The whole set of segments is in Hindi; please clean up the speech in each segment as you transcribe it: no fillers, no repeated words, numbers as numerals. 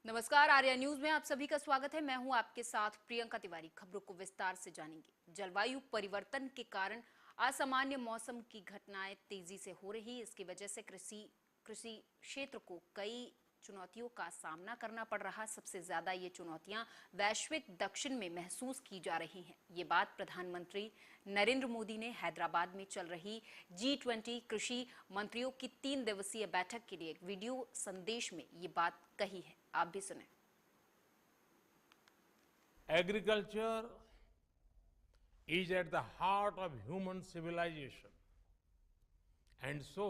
नमस्कार, आर्या न्यूज में आप सभी का स्वागत है। मैं हूं आपके साथ प्रियंका तिवारी। खबरों को विस्तार से जानेंगे। जलवायु परिवर्तन के कारण असामान्य मौसम की घटनाएं तेजी से हो रही, इसकी वजह से कृषि क्षेत्र को कई चुनौतियों का सामना करना पड़ रहा। सबसे ज्यादा ये चुनौतियां वैश्विक दक्षिण में महसूस की जा रही हैं। ये बात प्रधानमंत्री नरेंद्र मोदी ने हैदराबाद में चल रही G20 कृषि मंत्रियों की 3 दिवसीय बैठक के लिए एक वीडियो संदेश में ये बात कही है। आप भी सुने। Agriculture is at the heart of human civilization. And so,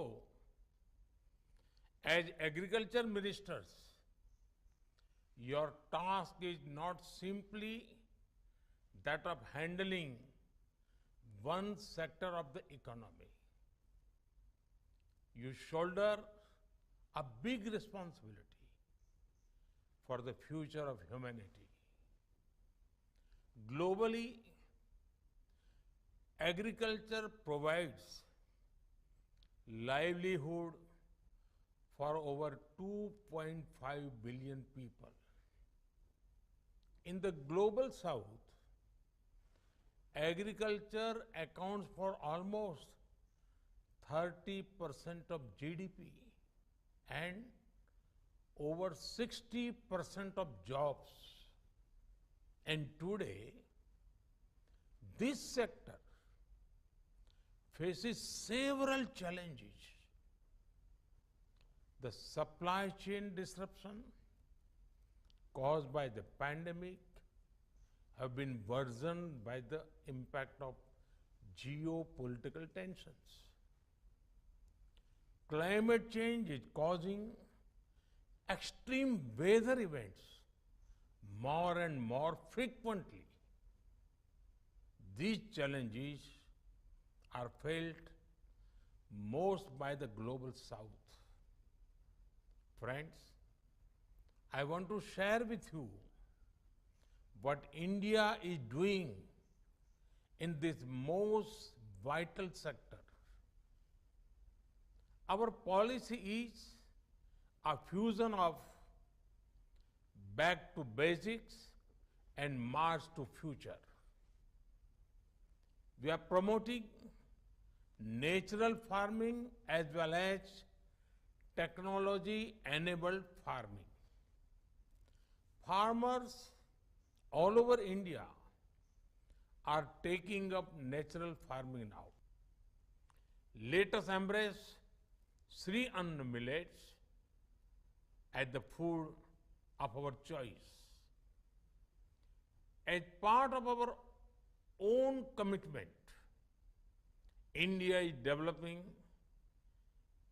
as agriculture ministers, your task is not simply that of handling one sector of the economy. You shoulder a big responsibility for the future of humanity. Globally, agriculture provides livelihood for over 2.5 billion people. In the global south, agriculture accounts for almost 30% of GDP and over 60% of jobs. And today, this sector faces several challenges. The supply chain disruption caused by the pandemic have been worsened by the impact of geopolitical tensions. Climate change is causing extreme weather events more and more frequently. These challenges are felt most by the global south. Friends, I want to share with you what India is doing in this most vital sector. Our policy is a fusion of back to basics and march to future. We are promoting natural farming as well as technology-enabled farming. Farmers all over India are taking up natural farming now. Let us embrace Sri Anna millets as the food of our choice. As part of our own commitment, India is developing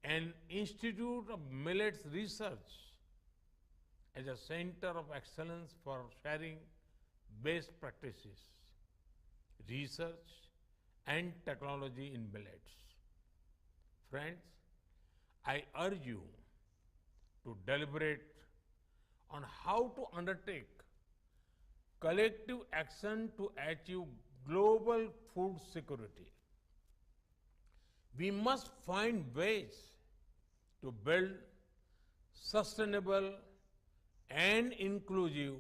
an Institute of Millets Research as a center of excellence for sharing best practices, research and technology in millets. Friends, I urge you to deliberate on how to undertake collective action to achieve global food security. We must find ways to build sustainable and inclusive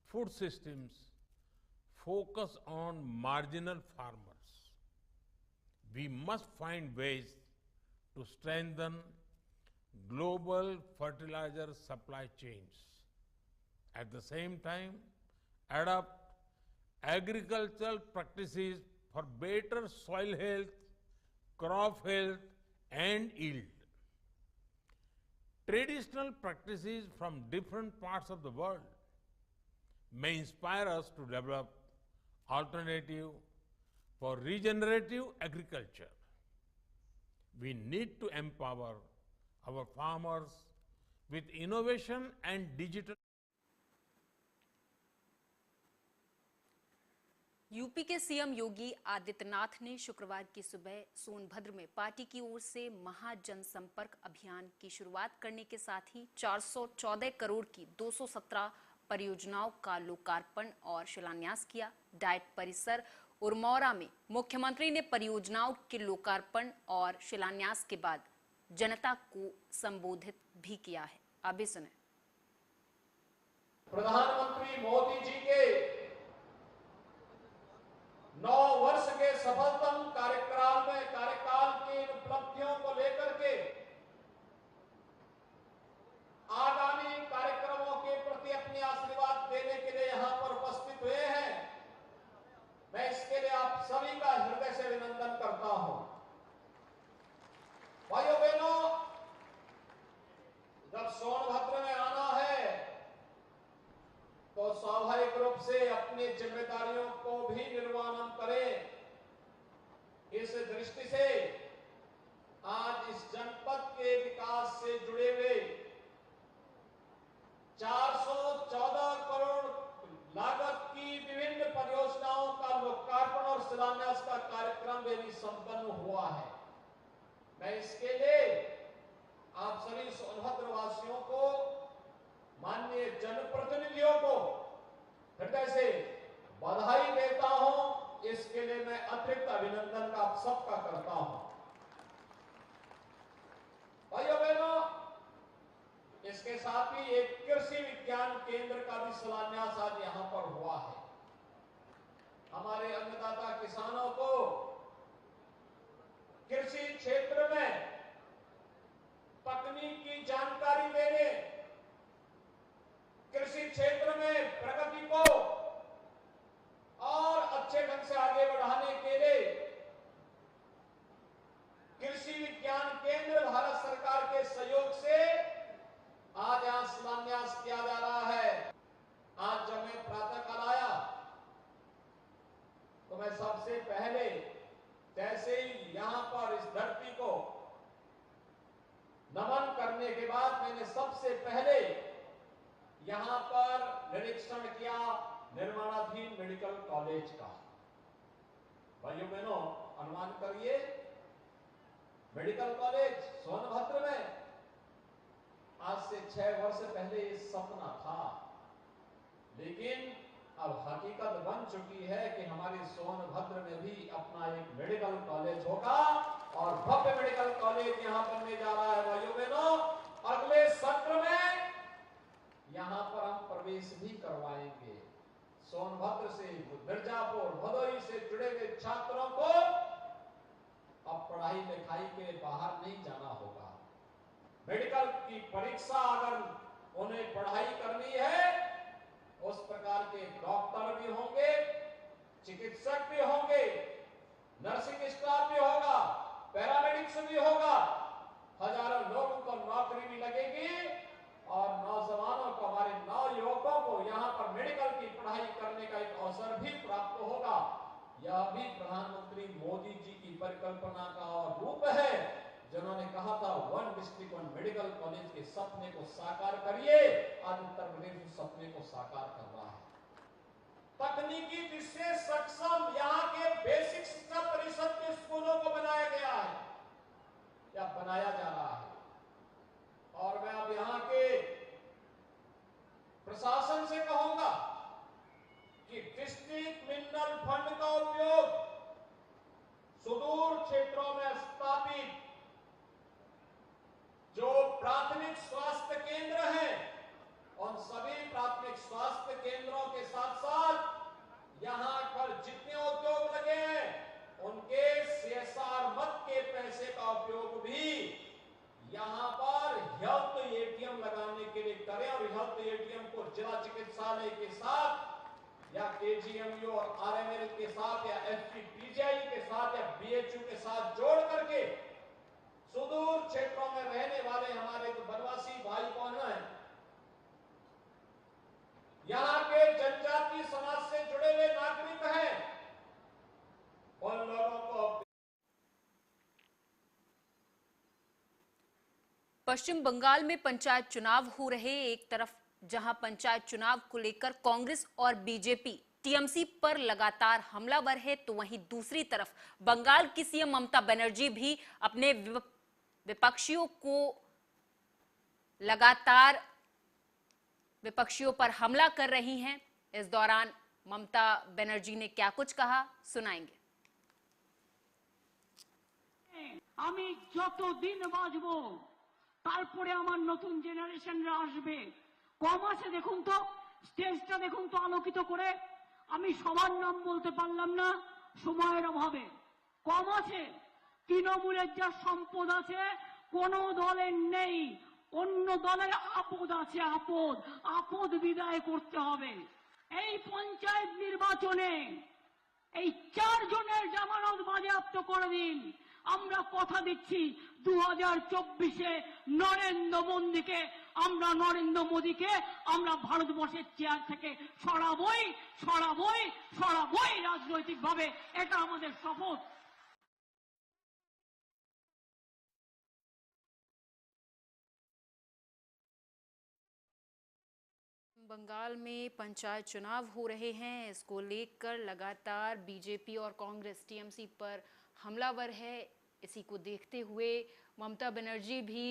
food systems focused on marginal farmers. We must find ways to strengthen global fertilizer supply chains. At the same time, adopt agricultural practices for better soil health, crop health, and yield. Traditional practices from different parts of the world may inspire us to develop alternative for regenerative agriculture. We need to empower our farmers with innovation and digital. UP के सीएम योगी आदित्यनाथ ने शुक्रवार की सुबह सोनभद्र में पार्टी की ओर से महाजनसंपर्क अभियान की शुरुआत करने के साथ ही 414 करोड़ की 217 परियोजनाओं का लोकार्पण और शिलान्यास किया। डाइट परिसर उरमौरा में मुख्यमंत्री ने परियोजनाओं के लोकार्पण और शिलान्यास के बाद जनता को संबोधित भी किया है। अभी सुने। प्रधानमंत्री मोदी जी के 9 वर्ष के सफलतम कार्यकाल की इन उपलब्धियों को लेकर के आगामी कार्यक्रमों के प्रति अपने आशीर्वाद देने के लिए यहां पर उपस्थित हुए हैं। मैं इसके लिए आप सभी का हृदय से अभिनंदन करता हूं। भाइयों बहनों, जब सोनभद्र में आना है तो स्वाभाविक रूप से अपनी जिम्मेदारियों को भी निर्वहन करें। इस दृष्टि से आज इस जनपद के विकास से जुड़े हुए 414 करोड़ लागत की विभिन्न परियोजनाओं का लोकार्पण और शिलान्यास का कार्यक्रम भी संपन्न हुआ है। मैं इसके लिए आप सभी सोनभद्र वासियों को, माननीय जनप्रतिनिधियों को हृदय से बधाई देता हूं। इसके लिए मैं अतिरिक्त अभिनंदन का आप सबका करता हूं। भाइयों बहनों, इसके साथ ही एक कृषि विज्ञान केंद्र का भी शिलान्यास आज यहां पर हुआ है। हमारे अन्नदाता किसानों को कृषि क्षेत्र में तकनीक की जानकारी देने, कृषि क्षेत्र में प्रगति को और अच्छे ढंग से आगे बढ़ाने के लिए कृषि विज्ञान केंद्र भारत सरकार के सहयोग से आज यहां शिलान्यास किया जा रहा है। आज जब मैं प्रातःकाल आया तो मैं सबसे पहले जैसे ही यहां पर इस धरती को नमन करने के बाद मैंने सबसे पहले यहां पर निरीक्षण किया निर्माणाधीन मेडिकल कॉलेज का। भाइयों बहनों, अनुमान करिए, मेडिकल कॉलेज सोनभद्र में आज से 6 वर्ष पहले ये सपना था, लेकिन अब हकीकत बन चुकी है कि हमारे सोनभद्र में भी अपना एक मेडिकल कॉलेज होगा और भव्य मेडिकल कॉलेज यहां बनने जा रहा है। भाइयों बहनों, अगले सत्र में यहां पर हम प्रवेश भी करवाएंगे। सोनभद्र से मिर्जापुर, भदोही से जुड़े हुए छात्रों को अब पढ़ाई लिखाई के लिए बाहर नहीं जाना होगा। मेडिकल की परीक्षा अगर उन्हें पढ़ाई करनी है, उस प्रकार के डॉक्टर भी होंगे, चिकित्सक भी होंगे, नर्सिंग स्टाफ भी होगा, पैरामेडिक्स भी होगा, हजारों लोगों को नौकरी भी लगेगी और नौजवानों को, हमारे नवयुवकों को यहां पर मेडिकल की पढ़ाई करने का एक अवसर भी प्राप्त होगा। यह भी प्रधानमंत्री मोदी जी की परिकल्पना का रूप है, जिन्होंने कहा था 1 डिस्ट्रिक्ट 1 मेडिकल कॉलेज के सपने को साकार करिए। आज उत्तर प्रदेश उस सपने को साकार कर रहा है। तकनीकी दृष्टि से सक्षम यहाँ के बेसिक शिक्षा परिषद के स्कूलों को बनाया गया है या बनाया जा रहा है। और मैं अब यहाँ के प्रशासन से कहूंगा कि डिस्ट्रिक्ट मिनरल फंड का उपयोग सुदूर क्षेत्रों में स्थापित जो प्राथमिक स्वास्थ्य केंद्र हैं, उन सभी प्राथमिक स्वास्थ्य केंद्रों के साथ साथ यहां पर जितने उद्योग लगे हैं, उनके CSR मद के पैसे का उपयोग भी यहां पर हेल्थ एटीएम लगाने के लिए करें और हेल्थ एटीएम को जिला चिकित्सालय के साथ या KGMU और RML के साथ या SPPGI के साथ या BHU के साथ जोड़ करके सुदूर क्षेत्रों में रहने वाले हमारे जो वनवासी भाई बहन हैं, यहाँ के जनजातीय समाज से जुड़े हुए नागरिक हैं, उन लोगों को। पश्चिम बंगाल में पंचायत चुनाव हो रहे। एक तरफ जहां पंचायत चुनाव को लेकर कांग्रेस और बीजेपी टीएमसी पर लगातार हमलावर है, तो वहीं दूसरी तरफ बंगाल की सीएम ममता बनर्जी भी अपने विपक्षियों को लगातार विपक्षियों पर हमला कर रही हैं। इस दौरान ममता बनर्जी ने क्या कुछ कहा, सुनाएंगे। আমি যতদিন বাঁচবো তারপরে আমার নতুন জেনারেশনরা আসবে। কম আছে দেখুন তো, স্টেজটা দেখুন তো আলোকিত করে। আমি সবার নাম বলতে পারলাম না সময়ের অভাবে, কম আছে। তৃণমূলের যা সম্পদ আছে কোন দলের নেই, অন্য দলের আপদ আছে, আপদ আপদ বিদায় করতে হবে। এই পঞ্চায়েত নির্বাচনে এই 4 জনের জামানত বাজেয়াপ্ত করে দিন। আমরা কথা দিচ্ছি 2024-এ নরেন্দ্র মোদীকে আমরা ভারতবর্ষের চেয়ার থেকে সরাবই রাজনৈতিকভাবে, এটা আমাদের শপথ। बंगाल में पंचायत चुनाव हो रहे हैं, इसको लेकर लगातार बीजेपी और कांग्रेस टीएमसी पर हमलावर है। इसी को देखते हुए ममता बनर्जी भी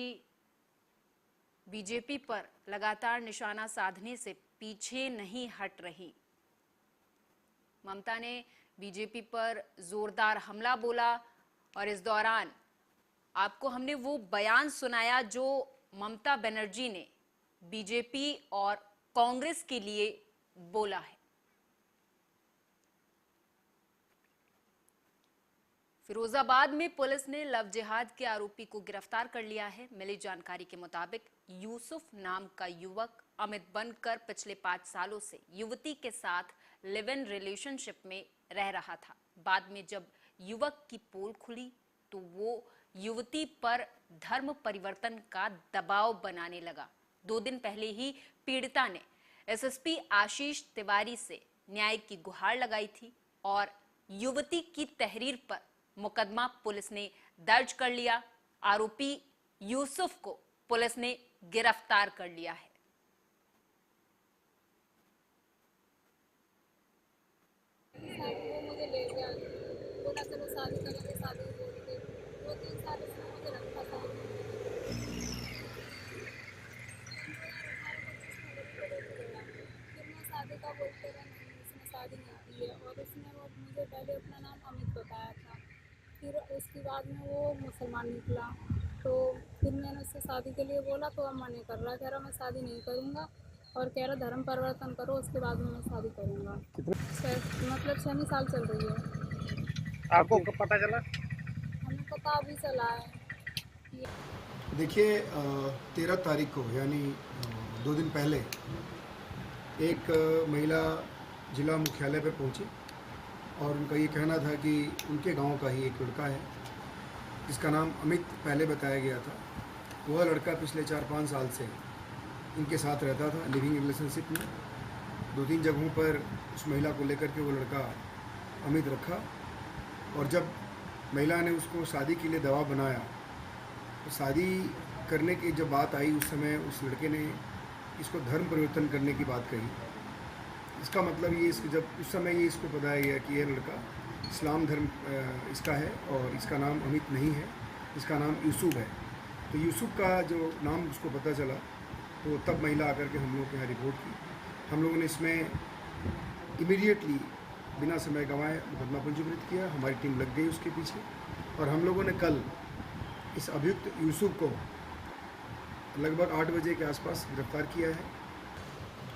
बीजेपी पर लगातार निशाना साधने से पीछे नहीं हट रही। ममता ने बीजेपी पर जोरदार हमला बोला और इस दौरान आपको हमने वो बयान सुनाया जो ममता बनर्जी ने बीजेपी और कांग्रेस के लिए बोला है। फिरोजाबाद में पुलिस ने लव जिहाद के आरोपी को गिरफ्तार कर लिया है। मिली जानकारी के मुताबिक यूसुफ नाम का युवक अमित बनकर पिछले 5 सालों से युवती के साथ लिव इन रिलेशनशिप में रह रहा था। बाद में जब युवक की पोल खुली तो वो युवती पर धर्म परिवर्तन का दबाव बनाने लगा। 2 दिन पहले ही पीड़िता ने एसएसपी आशीष तिवारी से न्याय की गुहार लगाई थी और युवती की तहरीर पर मुकदमा पुलिस ने दर्ज कर लिया। आरोपी यूसुफ को पुलिस ने गिरफ्तार कर लिया है। वो मुझे ले गया, बोला चलो शादी करेंगे, शादी बोल के 2-3 साल उसने मुझे रखा था। फिर मैं शादी का बोलते रहा, नहीं उसने शादी नहीं की है। और उसने वो मुझे पहले अपना नाम अमित बताया था, फिर उसके बाद में वो मुसलमान निकला। तो फिर मैंने उससे शादी के लिए बोला तो अब मना कर रहा, कह रहा मैं शादी नहीं करूँगा और कह रहा धर्म परिवर्तन करो उसके बाद में मैं शादी करूँगा। मतलब 6 साल चल रही है। आपको कब पता चला? हमें पता अभी चला है। देखिए 13 तारीख को यानी 2 दिन पहले एक महिला जिला मुख्यालय पर पहुंची और उनका ये कहना था कि उनके गांव का ही एक लड़का है जिसका नाम अमित पहले बताया गया था। वह लड़का पिछले 4-5 साल से इनके साथ रहता था लिविंग रिलेशनशिप में। 2-3 जगहों पर उस महिला को लेकर के वो लड़का अमित रखा और जब महिला ने उसको शादी के लिए दबाव बनाया तो शादी करने की जब बात आई उस समय उस लड़के ने इसको धर्म परिवर्तन करने की बात कही। इसका मतलब ये जब उस समय ये इसको बताया गया कि यह लड़का इस्लाम धर्म इसका है और इसका नाम अमित नहीं है, इसका नाम यूसुफ है। तो यूसुफ का जो नाम उसको पता चला तो तब महिला आकर के हम लोग के यहाँ रिपोर्ट की। हम लोगों ने इसमें इमीडिएटली बिना समय गंवाए मुकदमा पंजीकृत किया। हमारी टीम लग गई उसके पीछे और हम लोगों ने कल इस अभियुक्त यूसुफ को लगभग 8 बजे के आसपास गिरफ्तार किया है।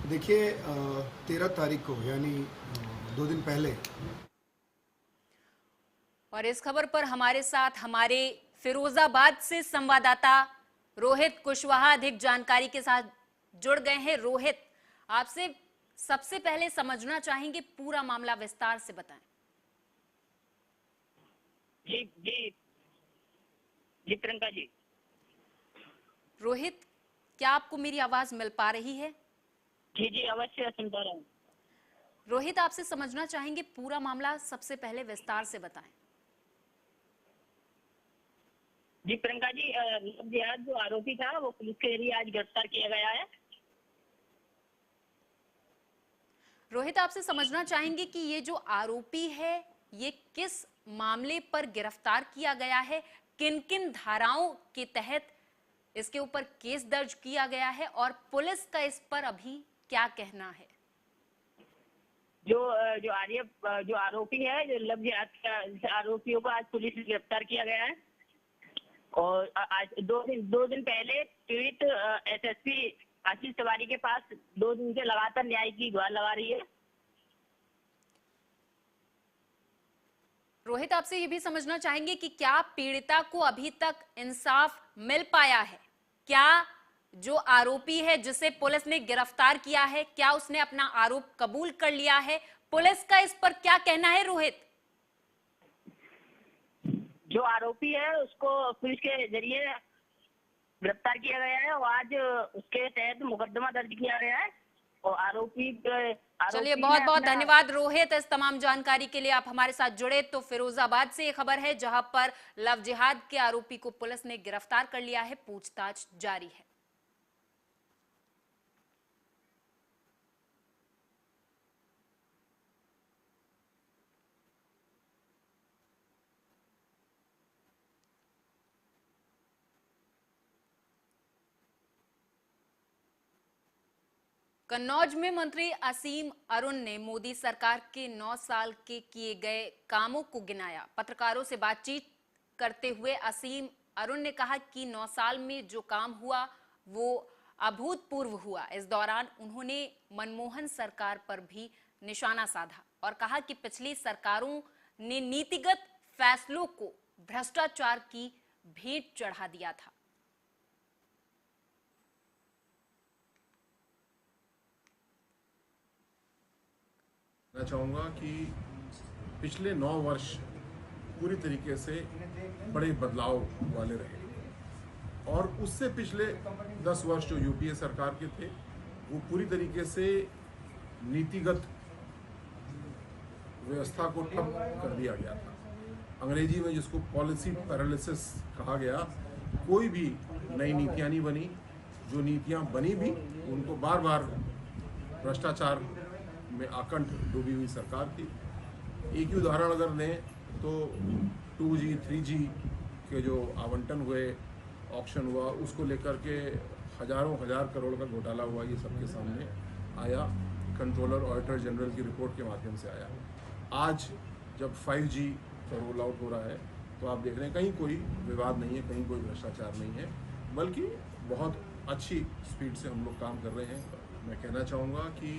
देखिए 13 तारीख को यानी 2 दिन पहले। और इस खबर पर हमारे साथ हमारे फिरोजाबाद से संवाददाता रोहित कुशवाहा अधिक जानकारी के साथ जुड़ गए हैं। रोहित, आपसे सबसे पहले समझना चाहेंगे, पूरा मामला विस्तार से बताएं। जी प्रियंका जी। रोहित, क्या आपको मेरी आवाज मिल पा रही है? जी अवश्य सुन पा रहा हूँ। रोहित, आपसे समझना चाहेंगे, पूरा मामला सबसे पहले विस्तार से बताएं। जी प्रियंका जी, लव जिहाद जो आरोपी था वो पुलिस के जरिए आज गिरफ्तार किया गया है। रोहित, आपसे समझना चाहेंगे कि ये जो आरोपी है ये किस मामले पर गिरफ्तार किया गया है, किन किन धाराओं के तहत इसके ऊपर केस दर्ज किया गया है और पुलिस का इस पर अभी क्या कहना है? जो आरोपी है, जो लव जिहाद के आरोपियों को आज पुलिस ने गिरफ्तार किया गया है और आज 2 दिन पहले पीड़ित एसएसपी आशीष तिवारी के पास 2 दिन से लगातार न्याय की गुहार लगा रही है। रोहित, आपसे ये भी समझना चाहेंगे कि क्या पीड़िता को अभी तक इंसाफ मिल पाया है? क्या जो आरोपी है जिसे पुलिस ने गिरफ्तार किया है, क्या उसने अपना आरोप कबूल कर लिया है? पुलिस का इस पर क्या कहना है रोहित? जो आरोपी है उसको पुलिस के जरिए गिरफ्तार किया गया है और आज उसके तहत मुकदमा दर्ज किया गया है और आरोपी चलिए, बहुत बहुत धन्यवाद रोहित इस तमाम जानकारी के लिए। आप हमारे साथ जुड़े। तो फिरोजाबाद से ये खबर है जहां पर लव जिहाद के आरोपी को पुलिस ने गिरफ्तार कर लिया है, पूछताछ जारी है। कन्नौज में मंत्री असीम अरुण ने मोदी सरकार के 9 साल के किए गए कामों को गिनाया। पत्रकारों से बातचीत करते हुए असीम अरुण ने कहा कि 9 साल में जो काम हुआ वो अभूतपूर्व हुआ। इस दौरान उन्होंने मनमोहन सरकार पर भी निशाना साधा और कहा कि पिछली सरकारों ने नीतिगत फैसलों को भ्रष्टाचार की भेंट चढ़ा दिया था। मैं चाहूँगा कि पिछले 9 वर्ष पूरी तरीके से बड़े बदलाव वाले रहे और उससे पिछले 10 वर्ष जो यूपीए सरकार के थे वो पूरी तरीके से नीतिगत व्यवस्था को ठप कर दिया गया था। अंग्रेजी में जिसको पॉलिसी पैरालिसिस कहा गया, कोई भी नई नीतियाँ नहीं बनी, जो नीतियाँ बनी भी उनको बार बार भ्रष्टाचार में आकंठ डूबी हुई सरकार थी। एक ही उदाहरण अगर लें तो 2G 3G के जो आवंटन हुए, ऑक्शन हुआ, उसको लेकर के हजार करोड़ का घोटाला हुआ, ये सबके सामने आया, कंट्रोलर ऑडिटर जनरल की रिपोर्ट के माध्यम से आया। आज जब 5G का रोल आउट हो रहा है तो आप देख रहे हैं कहीं कोई विवाद नहीं है, कहीं कोई भ्रष्टाचार नहीं है, बल्कि बहुत अच्छी स्पीड से हम लोग काम कर रहे हैं। मैं कहना चाहूँगा कि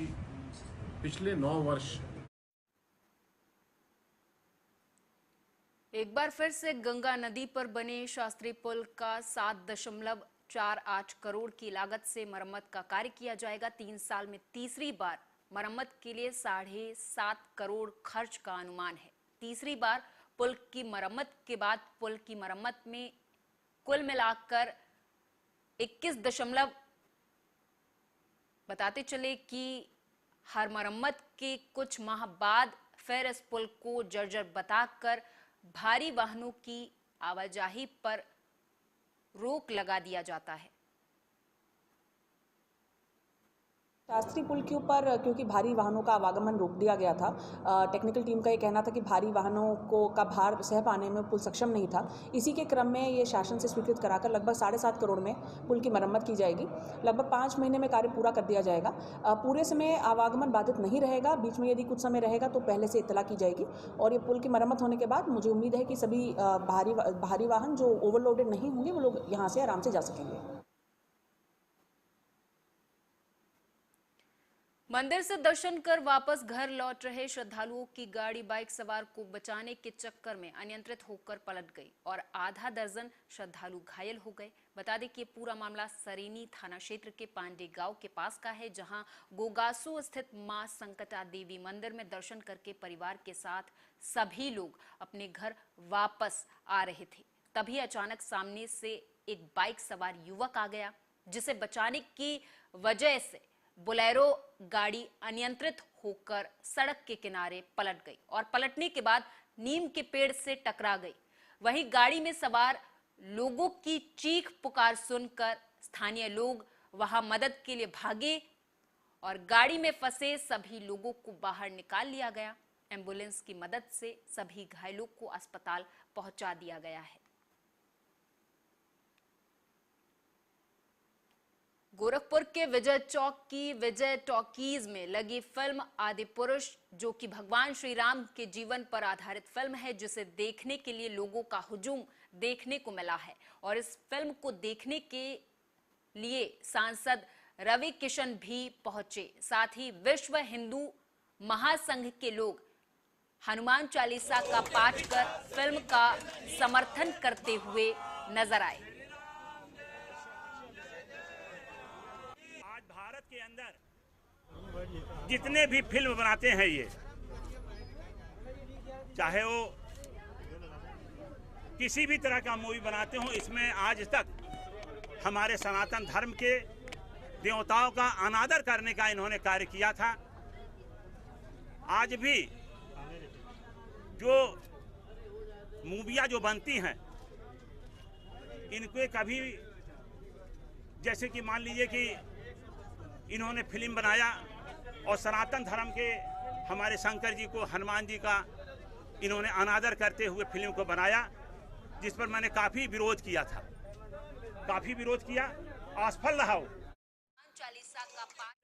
पिछले 9 वर्ष एक बार फिर से गंगा नदी पर बने शास्त्री पुल का 7.48 करोड़ की लागत से मरम्मत का कार्य किया जाएगा। 3 साल में तीसरी बार मरम्मत के लिए 7.5 करोड़ खर्च का अनुमान है। तीसरी बार पुल की मरम्मत के बाद पुल की मरम्मत में कुल मिलाकर 21 बताते चले कि हर मरम्मत के कुछ माह बाद फिर इस पुल को जर्जर बताकर भारी वाहनों की आवाजाही पर रोक लगा दिया जाता है। शास्त्री पुल के ऊपर क्योंकि भारी वाहनों का आवागमन रोक दिया गया था, टेक्निकल टीम का ये कहना था कि भारी वाहनों का भार सह पाने में पुल सक्षम नहीं था। इसी के क्रम में ये शासन से स्वीकृत कराकर लगभग 7.5 करोड़ में पुल की मरम्मत की जाएगी। लगभग 5 महीने में कार्य पूरा कर दिया जाएगा। पूरे समय आवागमन बाधित नहीं रहेगा, बीच में यदि कुछ समय रहेगा तो पहले से इत्तला की जाएगी और ये पुल की मरम्मत होने के बाद मुझे उम्मीद है कि सभी भारी वाहन जो ओवरलोडेड नहीं होंगे वो लोग यहाँ से आराम से जा सकेंगे। मंदिर से दर्शन कर वापस घर लौट रहे श्रद्धालुओं की गाड़ी बाइक सवार को बचाने के चक्कर में अनियंत्रित होकर पलट गई और आधा दर्जन श्रद्धालु घायल हो गए। बता दें कि ये पूरा मामला सरेनी थाना क्षेत्र के पांडे गांव के पास का है, जहां गोगासू स्थित मां संकटा देवी मंदिर में दर्शन करके परिवार के साथ सभी लोग अपने घर वापस आ रहे थे। तभी अचानक सामने से एक बाइक सवार युवक आ गया, जिसे बचाने की वजह से बोलेरो गाड़ी अनियंत्रित होकर सड़क के किनारे पलट गई और पलटने के बाद नीम के पेड़ से टकरा गई। वहीं गाड़ी में सवार लोगों की चीख पुकार सुनकर स्थानीय लोग वहां मदद के लिए भागे और गाड़ी में फंसे सभी लोगों को बाहर निकाल लिया गया। एम्बुलेंस की मदद से सभी घायलों को अस्पताल पहुंचा दिया गया है। गोरखपुर के विजय चौक की विजय टॉकीज में लगी फिल्म आदिपुरुष, जो कि भगवान श्री राम के जीवन पर आधारित फिल्म है, जिसे देखने के लिए लोगों का हुजूम देखने को मिला है। और इस फिल्म को देखने के लिए सांसद रवि किशन भी पहुंचे। साथ ही विश्व हिंदू महासंघ के लोग हनुमान चालीसा का पाठ कर फिल्म का समर्थन करते हुए नजर आए। आज भारत के अंदर जितने भी फिल्म बनाते हैं, ये चाहे वो किसी भी तरह का मूवी बनाते हो, इसमें आज तक हमारे सनातन धर्म के देवताओं का अनादर करने का इन्होंने कार्य किया था। आज भी जो मूवियाँ जो बनती हैं, इनके कभी जैसे कि मान लीजिए कि इन्होंने फिल्म बनाया और सनातन धर्म के हमारे शंकर जी को, हनुमान जी का इन्होंने अनादर करते हुए फिल्म को बनाया, जिस पर मैंने काफ़ी विरोध किया था, काफ़ी विरोध किया, असफल रहा हो। चालीसा का पाठ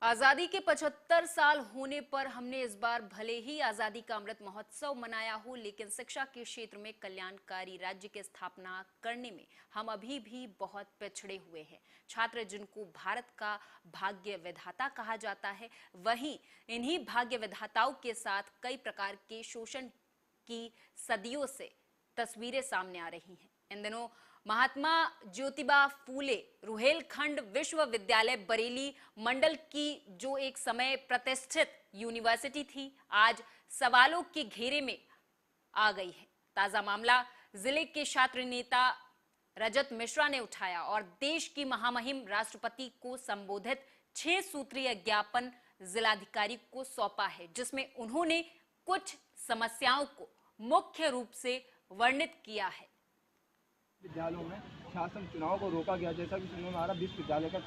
आजादी के 75 साल होने पर हमने इस बार भले ही आजादी का अमृत महोत्सव मनाया हो, लेकिन शिक्षा के क्षेत्र में कल्याणकारी राज्य की स्थापना करने में हम अभी भी बहुत पिछड़े हुए हैं। छात्र जिनको भारत का भाग्य विधाता कहा जाता है, वहीं इन्हीं भाग्य विधाताओं के साथ कई प्रकार के शोषण की सदियों से तस्वीरें सामने आ रही हैं। इन दिनों महात्मा ज्योतिबा फूले रुहेलखंड विश्वविद्यालय बरेली मंडल की जो एक समय प्रतिष्ठित यूनिवर्सिटी थी, आज सवालों के घेरे में आ गई है। ताजा मामला जिले के छात्र नेता रजत मिश्रा ने उठाया और देश की महामहिम राष्ट्रपति को संबोधित 6 सूत्रीय ज्ञापन जिलाधिकारी को सौंपा है, जिसमें उन्होंने कुछ समस्याओं को मुख्य रूप से वर्णित किया है। विद्यालयों में शासन चुनाव को रोका गया, जैसा कि सुनने में आ रहा, विश्वविद्यालय का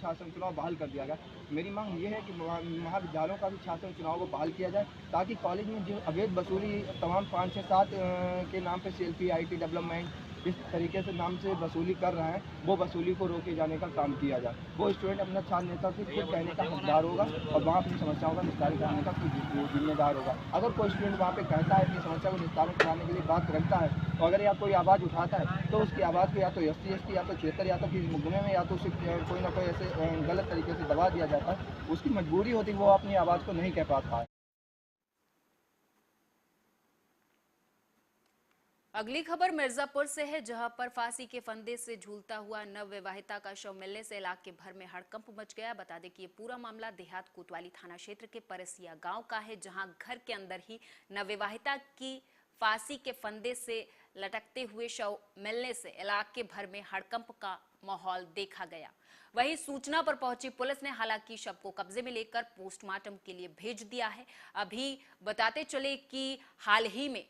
शासन चुनाव बहाल कर दिया गया। मेरी मांग ये है कि महाविद्यालयों का भी शासन चुनाव को बहाल किया जाए, ताकि कॉलेज में जो अवैध वसूली तमाम 5, 6, 7 के नाम पे सेल्फी IT डेवलपमेंट इस तरीके से नाम से वसूली कर रहे हैं, वो वसूली को रोके जाने का काम किया जाए। वो स्टूडेंट अपना छात्र नेता से खुद कहने का हकदार होगा और वहाँ अपनी समस्याओं का निस्तारण कराने का जिम्मेदार होगा। अगर कोई स्टूडेंट वहाँ पे कहता है अपनी समस्या को निस्तारण कराने के लिए बात रखता है, तो अगर या कोई आवाज़ उठाता है तो उसकी आवाज़ को या तो SC ST या तो क्षेत्र या तो किसी मुकदमे में या तो उसे कोई ना कोई ऐसे गलत तरीके से दबा दिया जाता है। उसकी मजबूरी होती है, वो अपनी आवाज़ को नहीं कह पाता है। अगली खबर मिर्जापुर से है, जहां पर फांसी के फंदे से झूलता हुआ नवविवाहिता का शव मिलने से इलाके भर में हड़कंप मच गया। बता दें कि ये पूरा मामला देहात कोतवाली थाना क्षेत्र के परसिया गांव का है, जहां घर के अंदर ही नवविवाहिता की फांसी के फंदे से लटकते हुए शव मिलने से इलाके भर में हड़कंप का माहौल देखा गया। वहीं सूचना पर पहुंची पुलिस ने हालांकि शव को कब्जे में लेकर पोस्टमार्टम के लिए भेज दिया है। अभी बताते चले कि हाल ही में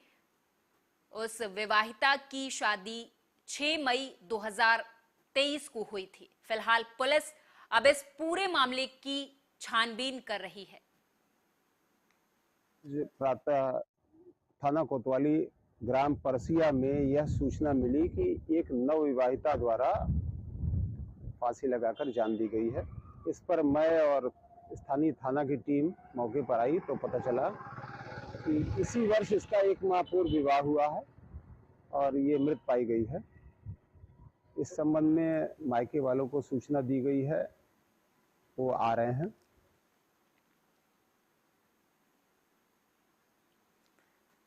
उस विवाहिता की शादी 6 मई 2023 को हुई थी। फिलहाल पुलिस अब इस पूरे मामले की छानबीन कर रही है। प्रातः थाना कोतवाली ग्राम परसिया में यह सूचना मिली कि एक नवविवाहिता द्वारा फांसी लगाकर जान दी गई है। इस पर मैं और स्थानीय थाना की टीम मौके पर आई तो पता चला कि इसी वर्ष इसका 1 माह पूर्व विवाह हुआ है और ये मृत पाई गई है। इस संबंध में मायके वालों को सूचना दी गई है, वो आ रहे हैं।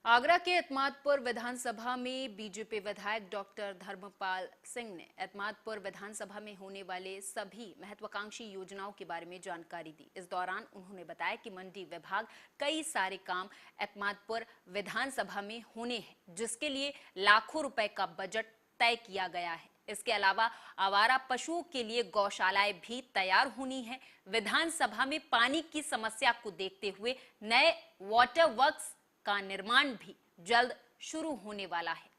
आगरा के एतमादपुर विधानसभा में बीजेपी विधायक डॉक्टर धर्मपाल सिंह ने एतमादपुर विधानसभा में होने वाले सभी महत्वाकांक्षी योजनाओं के बारे में जानकारी दी। इस दौरान उन्होंने बताया कि मंडी विभाग कई सारे काम एतमादपुर विधानसभा में होने हैं, जिसके लिए लाखों रुपए का बजट तय किया गया है। इसके अलावा आवारा पशुओं के लिए गौशालाएं भी तैयार होनी है। विधानसभा में पानी की समस्या को देखते हुए नए वाटर वर्क्स का निर्माण भी जल्द शुरू होने वाला है।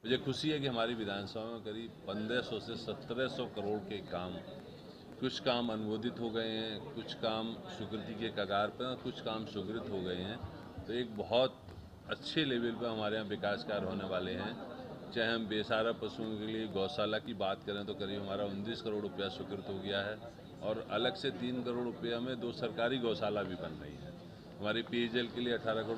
मुझे खुशी है कि हमारी विधानसभा में करीब 1500 से 1700 करोड़ के काम, कुछ काम अनुमोदित हो गए हैं, कुछ काम स्वीकृति के कगार पर, कुछ काम स्वीकृत हो गए हैं। तो एक बहुत अच्छे लेवल पर हमारे यहाँ विकास कार्य होने वाले हैं। चाहे हम बेसहारा पशुओं के लिए गौशाला की बात करें तो करीब हमारा 19 करोड़ रुपया स्वीकृत हो गया है और अलग से 3 करोड़ रुपया में 2 सरकारी गौशाला भी बन रही है। हमारे पेयजल के लिए 18 करोड़